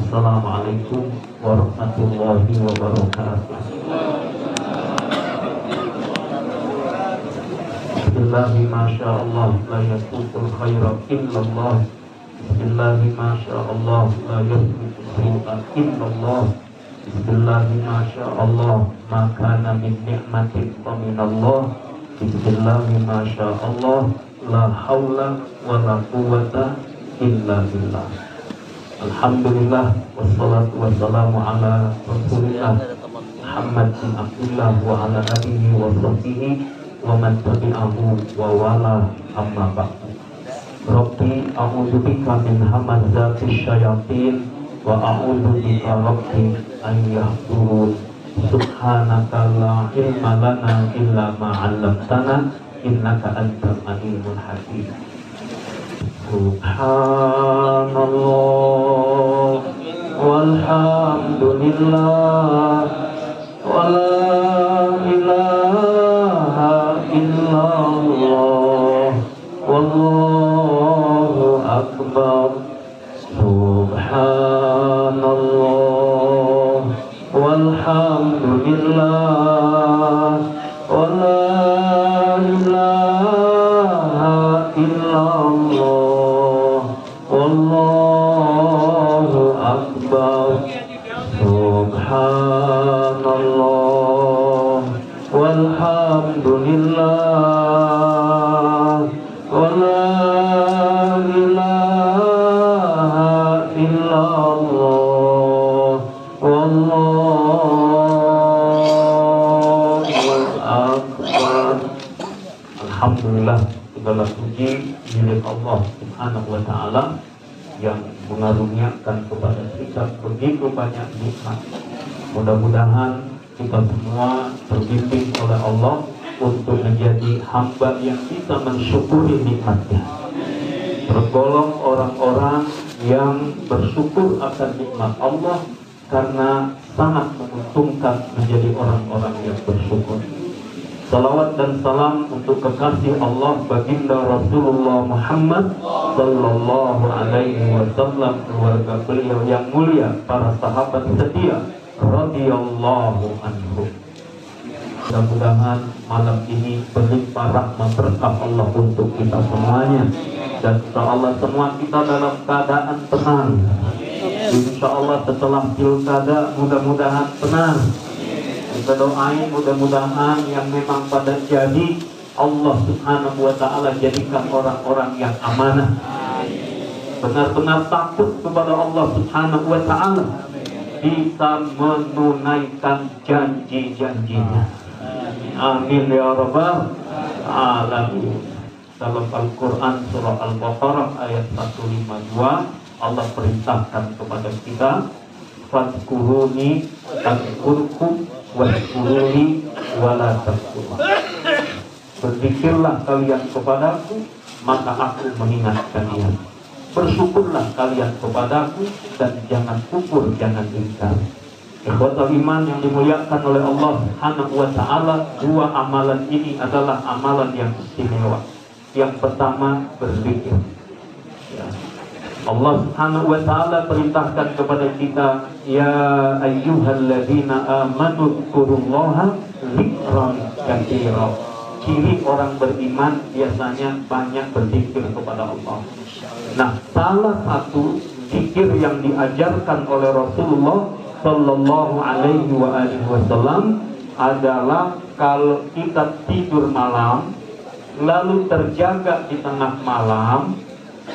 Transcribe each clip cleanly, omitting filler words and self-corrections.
Assalamualaikum warahmatullahi wabarakatuh. Bismillahi masyaallah la yakuful khaira illallah. Bismillahi masyaallah la yakuful khaira illallah. Bismillahi masyaallah ma kana min ni'matin fa minallah. Bismillahi masyaallah la haula wa la quwwata illa billah. Alhamdulillah wassalatu wassalamu ala Rasulillah Muhammad bin Abdullah wa ala alihi wa sahbihi wa man tabi'ahu wa wala amma ba'du. Rabbi a'udzubika min hamazatis syayatin wa a'udzubika rabbi an yahdurun. Subhanaka la ilma lana illa ma 'allamtana innaka antal alimul hakim. Subhanallah walhamdulillah wa la ilaha illallah wallahu akbar. Subhanallah walhamdulillah wa la ilaha illallah wallahu akbar. Subhanallah walhamdulillah wa la ilaha illallah wallahu akbar. Alhamdulillah, segala puji milik Allah Subhanahu wa ta'ala yang mengaruniakan kepada kita begitu banyak nikmat. Mudah-mudahan kita semua terbimbing oleh Allah untuk menjadi hamba yang bisa mensyukuri nikmatnya, tergolong orang-orang yang bersyukur akan nikmat Allah, karena sangat menguntungkan menjadi orang-orang yang bersyukur. Salawat dan salam untuk kekasih Allah baginda Rasulullah Muhammad sallallahu alaihi wasallam, keluarga beliau yang mulia, para sahabat setia radhiyallahu anhum. Mudah-mudahan malam ini berlimpah rahmat berkah Allah untuk kita semuanya, dan insyaallah semua kita dalam keadaan tenang. Insyaallah setelah pilkada mudah-mudahan tenang. Kita doain mudah-mudahan yang memang pada jadi Allah Subhanahu wa ta'ala jadikan orang-orang yang amanah, benar-benar takut kepada Allah Subhanahu wa ta'ala, bisa menunaikan janji-janjinya. Amin ya rabbal alamin. Dalam Al-Quran surah Al-Baqarah ayat 152 Allah perintahkan kepada kita, fadkuruni adkurkum washkuruni wala takfurun. Berzikirlah kalian kepadaku, maka aku mengingat kalian. Bersyukurlah kalian kepadaku, dan jangan kufur, jangan ingkar. Ikhwatul iman yang dimuliakan oleh Allah Subhanahu wa ta'ala, dua amalan ini adalah amalan yang istimewa. Yang pertama, berzikir. Allah Subhanahu wa ta'ala perintahkan kepada kita, ya ayyuhalladzina amanu dzkurullaha dzikran katsira. Ciri orang beriman biasanya banyak berzikir kepada Allah. Nah, salah satu zikir yang diajarkan oleh Rasulullah sallallahu alaihi wasallam adalah kalau kita tidur malam lalu terjaga di tengah malam,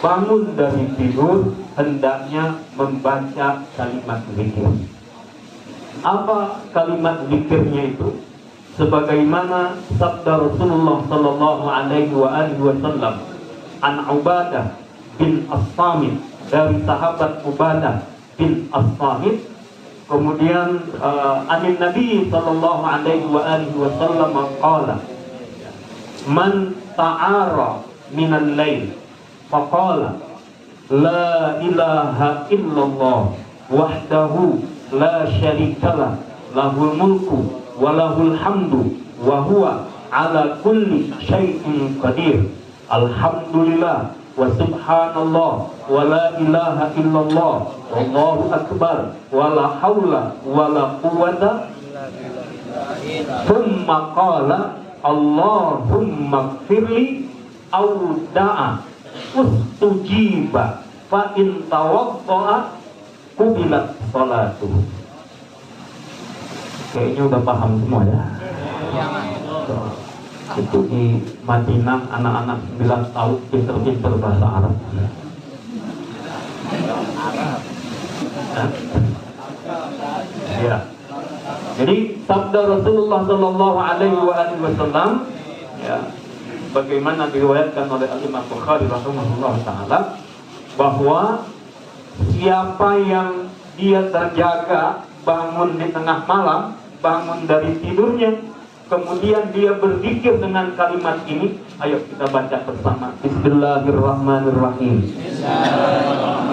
bangun dari tidur, hendaknya membaca kalimat zikir. Apa kalimat zikirnya itu? Sebagaimana sabda Rasulullah sallallahu alaihi wasallam, an Ubadah bin As-Samit, dari sahabat Ubadah bin As-Samit, kemudian anin Nabi sallallahu alaihi wasallam qala, man ta'ara minal lail faqala la ilaha illallah wahdahu la syarikalah lahul mulku walahul hamdu wa huwa ala kulli syai'in qadir. Alhamdulillah wa subhanallah wa la ilaha illallah wallahu akbar wa la haula wa la quwwata. Thumma qala Allahumma gfirli aw da'a ustujiba fa in tawadda'a kubilat salatuh. Kayaknya udah paham semua ya. Itu di Madinah anak-anak 9 tahun pinter-pinter bahasa Arab. Ya. Jadi sabda Rasulullah Shallallahu Alaihi Wasallam, ya, bagaimana diriwayatkan oleh Imam Bukhari rahimahullah taala, bahwa siapa yang dia terjaga bangun di tengah malam, bangun dari tidurnya, kemudian dia berzikir dengan kalimat ini. Ayo kita baca bersama. Bismillahirrahmanirrahim.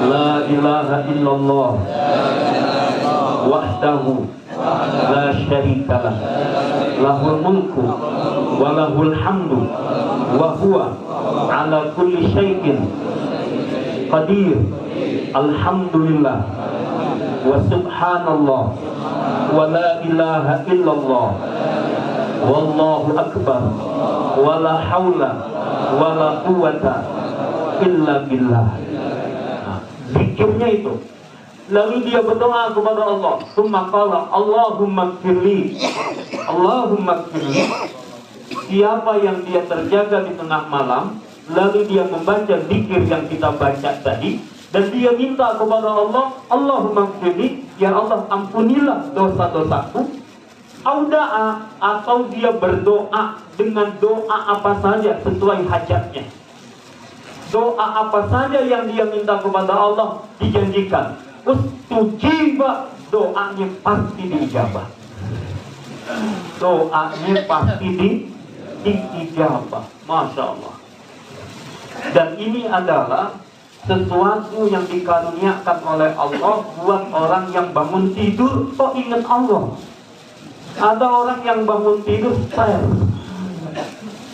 La ilaha illallah wahdahu la syarikalah lahul mulku wa lahul hamdu wa huwa ala kulli syai'in qadir. Alhamdulillah wa subhanallah wa la ilaha illallah wallahu akbar wa la haula wa la quwwata illa billah. Zikirnya itu. Lalu dia berdoa kepada Allah. Summa qala Allahumma gfirli. Allahumma gfirli. Siapa yang dia terjaga di tengah malam, lalu dia membaca zikir yang kita baca tadi, dan dia minta kepada Allah, Allahumma gfirli, ya Allah ampunilah dosa-dosaku. Auda'a, atau dia berdoa dengan doa apa saja sesuai hajatnya. Doa apa saja yang dia minta kepada Allah dijanjikan. Ustujiba, doanya pasti diijabah. Doanya pasti diijabah. Masya Allah. Dan ini adalah sesuatu yang dikaruniakan oleh Allah buat orang yang bangun tidur kok ingat Allah. Ada orang yang bangun tidur stres.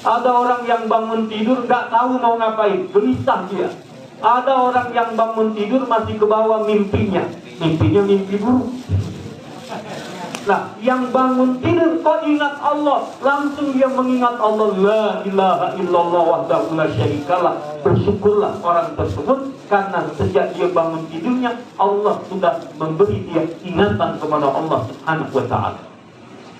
Ada orang yang bangun tidur gak tahu mau ngapain, gelisah dia. Ada orang yang bangun tidur masih ke bawah mimpinya mimpi buruk. Nah, yang bangun tidur kok ingat Allah, langsung dia mengingat Allah. La ilaha illallah wahdahu la syarikalah. Bersyukurlah orang tersebut, karena sejak dia bangun tidurnya Allah sudah memberi dia ingatan kepada Allah Subhanahu wa ta'ala.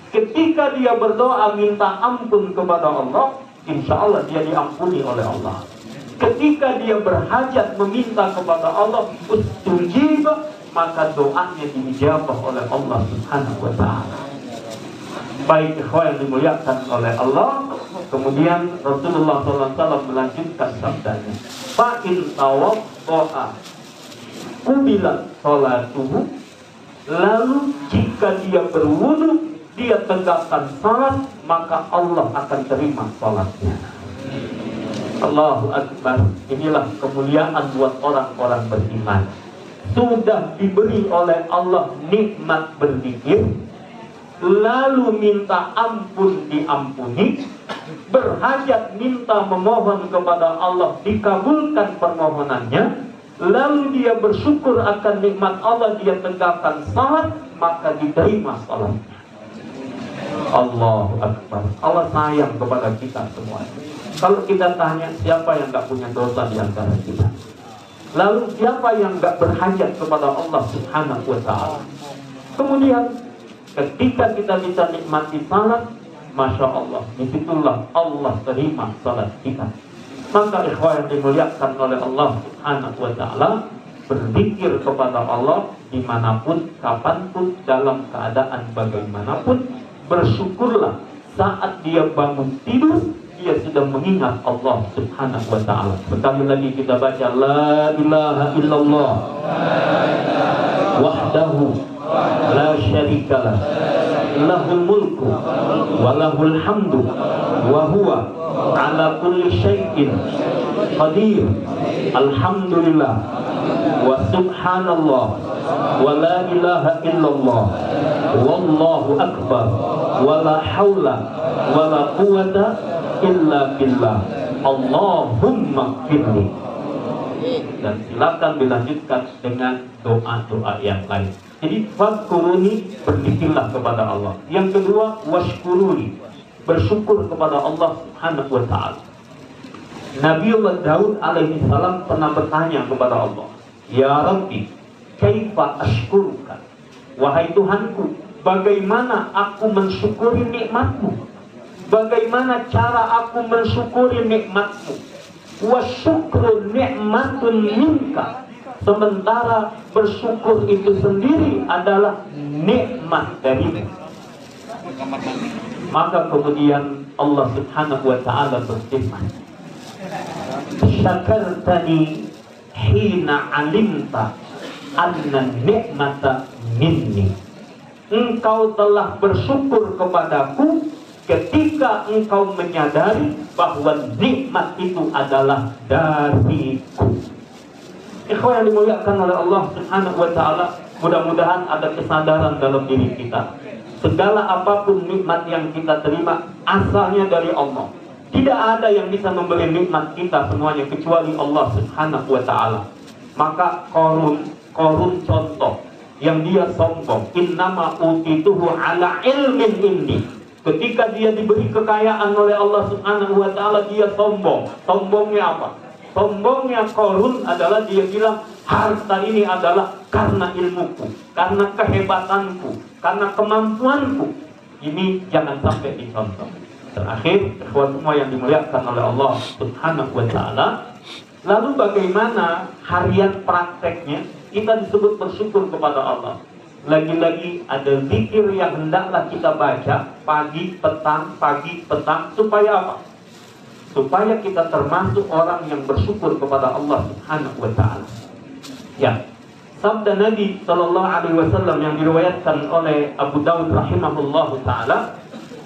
Ketika dia berdoa minta ampun kepada Allah, insya Allah dia diampuni oleh Allah. Ketika dia berhajat meminta kepada Allah, ustujiba, maka doanya diijabah oleh Allah Subhanahu wa ta'ala. Baik ikhwan yang dimuliakan oleh Allah, kemudian Rasulullah SAW melanjutkan sabdanya, fa in tawadda'a kubilat salatuhu. Lalu jika dia berwudu, dia tegakkan salat, maka Allah akan terima salatnya. Allahu Akbar. Inilah kemuliaan buat orang-orang beriman. Sudah diberi oleh Allah nikmat berzikir, lalu minta ampun diampuni, berhajat minta memohon kepada Allah dikabulkan permohonannya, lalu dia bersyukur akan nikmat Allah, dia tegakkan salat, maka diterima salatnya. Allahu Akbar. Allah sayang kepada kita semua. Kalau kita tanya siapa yang gak punya dosa di antara kita, lalu siapa yang gak berhajat kepada Allah Subhanahu wa ta'ala. Kemudian ketika kita bisa nikmati salat, Masya Allah, disitulah Allah terima salat kita. Maka ikhwan yang dimuliakan oleh Allah Subhanahu wa ta'ala, berzikir kepada Allah dimanapun, kapanpun, dalam keadaan bagaimanapun. Bersyukurlah saat dia bangun tidur, dia sudah mengingat Allah Subhanahu wa ta'ala. Sekali lagi kita baca, la ilaha illallah wahdahu la syarikalah lahul mulku wa lahul hamdu wa huwa ala kulli syai'in qadir. Alhamdulillah wa subhanallah wa la ilaha illallah wallahu akbar wa la hawla wa la quwwata illa billah. Allahumma gfirli. Dan silakan dilanjutkan dengan doa-doa yang lain. Jadi fadkuruni, berzikirlah kepada Allah. Yang kedua, washkuruni, bersyukur kepada Allah Subhanahu wa ta'ala. Nabiullah Daud alaihi salam pernah bertanya kepada Allah, Ya Rabbi, kaifa ashkuruka? Wahai Tuhanku, bagaimana aku mensyukuri nikmatmu? Bagaimana cara aku mensyukuri nikmatmu? Wa syukru ni'matun minka. Sementara bersyukur itu sendiri adalah nikmat darimu. Maka kemudian Allah Subhanahu wa ta'ala berfirman, Syakartani hina alimta anna ni'mata minni. Engkau telah bersyukur kepadaku ketika engkau menyadari bahwa nikmat itu adalah dariku. Ikhwan yang dimuliakan oleh Allah Subhanahu wa ta'ala, mudah-mudahan ada kesadaran dalam diri kita. Segala apapun nikmat yang kita terima asalnya dari Allah. Tidak ada yang bisa memberi nikmat kita semuanya kecuali Allah Subhanahu wa ta'ala. Maka Qarun contoh yang dia sombong, innama utituhu ala ilmin indi. Ketika dia diberi kekayaan oleh Allah Subhanahu wa ta'ala, dia sombong. Sombongnya apa? Sombongnya Qarun adalah dia bilang, harta ini adalah karena ilmuku, karena kehebatanku, karena kemampuanku. Ini jangan sampai dicontoh. Terakhir, ikhwan semua yang dimuliakan oleh Allah Subhanahu wa ta'ala, lalu bagaimana harian prakteknya? Kita disebut bersyukur kepada Allah. Lagi-lagi ada zikir yang hendaklah kita baca pagi, petang, supaya apa? Supaya kita termasuk orang yang bersyukur kepada Allah Subhanahu wa ta'ala. Ya, sabda Nabi sallallahu alaihi wasallam yang diriwayatkan oleh Abu Daud rahimahullahu taala,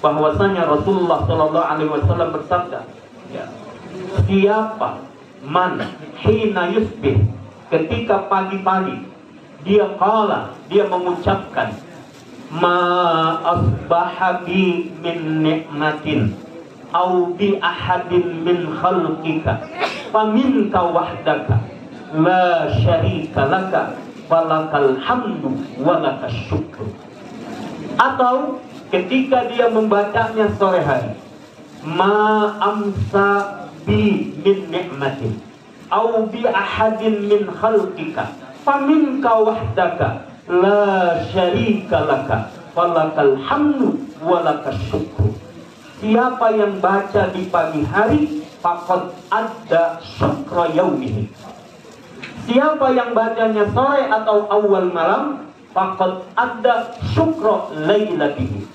bahwasanya Rasulullah sallallahu alaihi wasallam bersabda, ya, siapa man hina yusbih, ketika pagi-pagi dia mengucapkan, ma asbaha bi min ni'matin au bi ahadin min khalqika faminka wahdaka la syarika laka falakal hamdu walakas syukru. Atau ketika dia membacanya sore hari, ma amsa bi min ni'matin au bi ahadin min khalqika faminka wahdaka la syarika laka falakal hamdu walakas syukru. Siapa yang baca di pagi hari, faqad adda syukra yaumihi. Siapa yang bacanya sore atau awal malam, faqad adda syukra lailatihi.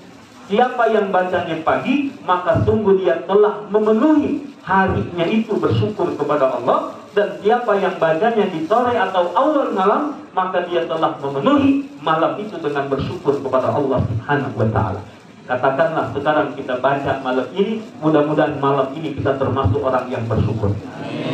Siapa yang bacanya pagi, maka sungguh dia telah memenuhi harinya itu bersyukur kepada Allah. Dan siapa yang bacanya di sore atau awal malam, maka dia telah memenuhi malam itu dengan bersyukur kepada Allah Subhanahu wa ta'ala. Katakanlah sekarang kita baca malam ini, mudah-mudahan malam ini kita termasuk orang yang bersyukur.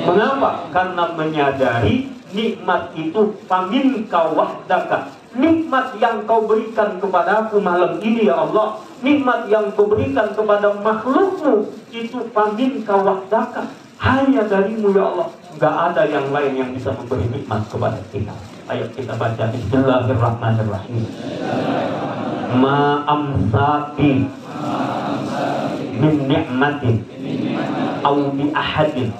Mengapa? Karena menyadari nikmat itu faminka wahdaka. Nikmat yang kau berikan kepadaku malam ini ya Allah, nikmat yang kau berikan kepada makhlukmu itu faminka wahdaka, hanya darimu ya Allah. Enggak ada yang lain yang bisa memberi nikmat kepada kita. Ayo kita baca Bismillahirrahmanirrahim. Ma amsaki min ni'matin au bi ahadin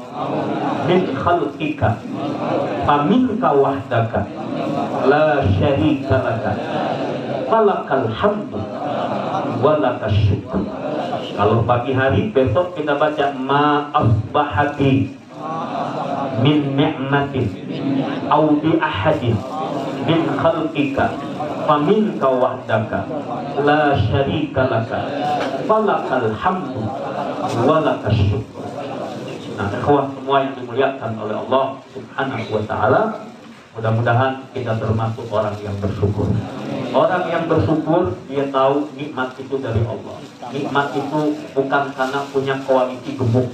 min khalqika faminka wahdaka la syarika laka falakal hamdu walakas syukr. Kalau pagi hari, besok kita baca ma asbahati min ni'matin au bi ahadin min khalqika faminka wahdaka la syarika laka falakal hamdu walakas syukr. Nah, ikhwah semua yang dimuliakan oleh Allah Subhanahu wa ta'ala, mudah-mudahan kita termasuk orang yang bersyukur. Orang yang bersyukur, dia tahu nikmat itu dari Allah. Nikmat itu bukan karena punya koalisi gemuk.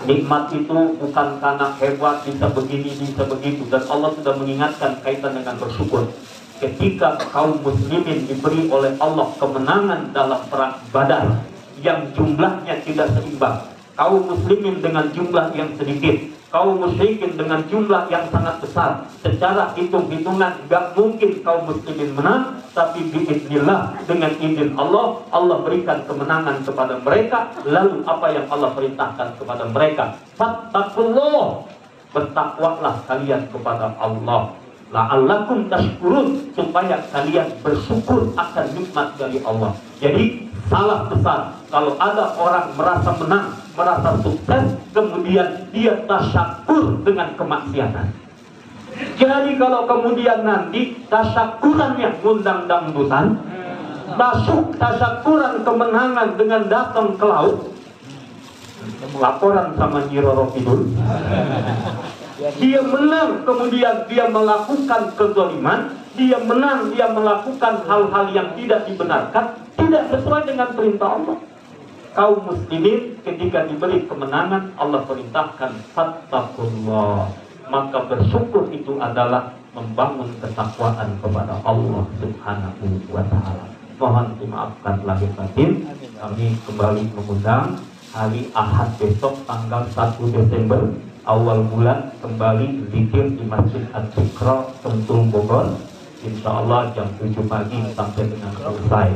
Nikmat itu bukan karena hebat, bisa begini, bisa begitu. Dan Allah sudah mengingatkan kaitan dengan bersyukur. Ketika kaum muslimin diberi oleh Allah kemenangan dalam perang Badar yang jumlahnya tidak seimbang, kaum muslimin dengan jumlah yang sedikit, kaum musyrikin dengan jumlah yang sangat besar. Secara hitung-hitungan gak mungkin kaum muslimin menang, tapi biiznillah, dengan izin Allah, Allah berikan kemenangan kepada mereka. Lalu apa yang Allah perintahkan kepada mereka? Fattaqullah, bertakwalah kalian kepada Allah. La'allakum tashkurun, supaya kalian bersyukur akan nikmat dari Allah. Jadi salah besar kalau ada orang merasa menang, merasa sukses, kemudian dia tasyakur dengan kemaksiatan. Jadi kalau kemudian nanti tasyakurannya ngundang dangdutan, tasyakuran kemenangan dengan datang ke laut, laporan sama Nyi Roro Kidul, dia menang, kemudian dia melakukan kezaliman, dia menang, dia melakukan hal-hal yang tidak dibenarkan, tidak sesuai dengan perintah Allah. Kaum muslimin ketika diberi kemenangan, Allah perintahkan fattaqullah, maka bersyukur itu adalah membangun ketakwaan kepada Allah Subhanahu wa ta'ala. Mohon dimaafkan lahir batin. Kami kembali mengundang hari Ahad besok tanggal 1 Desember awal bulan kembali zikir di Masjid Al-Iqra Sentul Bogor, insya Allah jam 7 pagi sampai dengan selesai.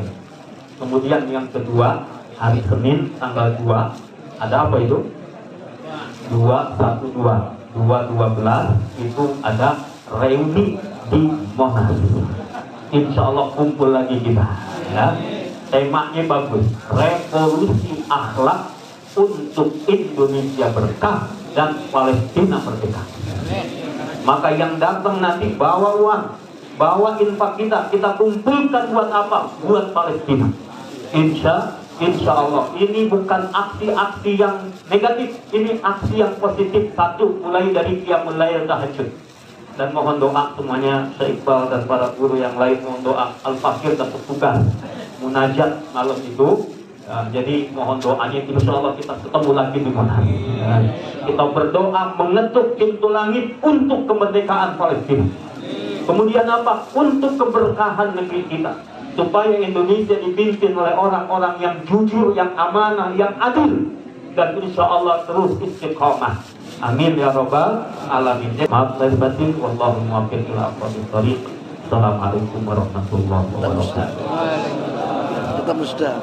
Kemudian yang kedua, hari Senin tanggal 2 ada apa itu? 212 itu ada reuni di Monas. Insya Allah kumpul lagi kita ya. Temanya bagus, revolusi akhlak untuk Indonesia berkah dan Palestina merdeka. Maka yang datang nanti bawa uang, bawa infak kita kumpulkan buat apa? Buat Palestina. Insya Allah ini bukan aksi-aksi yang negatif, ini aksi yang positif. Satu, mulai dari qiyamul lail tahajud. Dan mohon doa semuanya, Syekh Iqbal dan para guru yang lain mohon doa. Al-Fakir dan petugas munajat malam itu. Jadi mohon doanya, insya Allah kita ketemu lagi di mana. Kita berdoa mengetuk pintu langit untuk kemerdekaan Palestina. Kemudian apa? Untuk keberkahan negeri kita, supaya Indonesia dipimpin oleh orang-orang yang jujur, yang amanah, yang adil, dan insya Allah terus istiqomah. Amin ya rabbal alamin. Maaf lahir batin. Wallahu muwaffiq ila aqwamit thoriq. Assalamualaikum warahmatullahi wabarakatuh. Tetap sudah.